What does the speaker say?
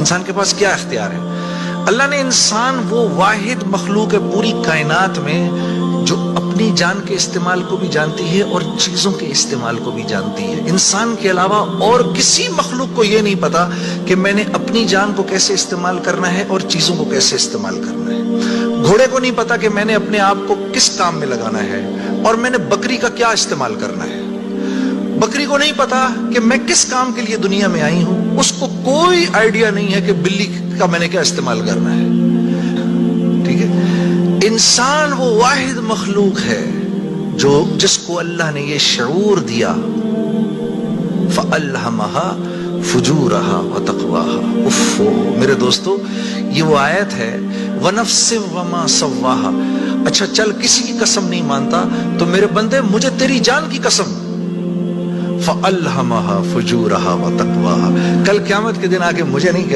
انسان کے پاس کیا اختیار ہے؟ اللہ نے انسان وہ واحد مخلوق ہے پوری کائنات میں جو اپنی جان کے استعمال کو بھی جانتی ہے اور چیزوں کے استعمال کو بھی جانتی ہے. انسان کے علاوہ اور کسی مخلوق کو یہ نہیں پتا کہ میں نے اپنی جان کو کیسے استعمال کرنا ہے اور چیزوں کو کیسے استعمال کرنا ہے. گھوڑے کو نہیں پتا کہ میں نے اپنے آپ کو کس کام میں لگانا ہے اور میں نے بکری کا کیا استعمال کرنا ہے. بکری کو نہیں پتا کہ میں کس کام کے لیے دنیا میں آئی ہوں. اس کو کوئی آئیڈیا نہیں ہے کہ بلی کا میں نے کیا استعمال کرنا ہے. ٹھیک ہے. انسان وہ واحد مخلوق ہے جس کو اللہ نے یہ شعور دیا فَأَلْهَمَهَا فُجُورَهَا وَتَقْوَاهَا. اف میرے دوستو، یہ وہ آیت ہے وَنَفْسٍ وَمَا سَوَّاهَا. اچھا چل کسی کی قسم نہیں مانتا تو میرے بندے مجھے تیری جان کی قسم. فَأَلْهَمَهَا فُجُورَهَا وَتَقْوَاهَا. کل قیامت کے دن آگے مجھے نہیں کہنا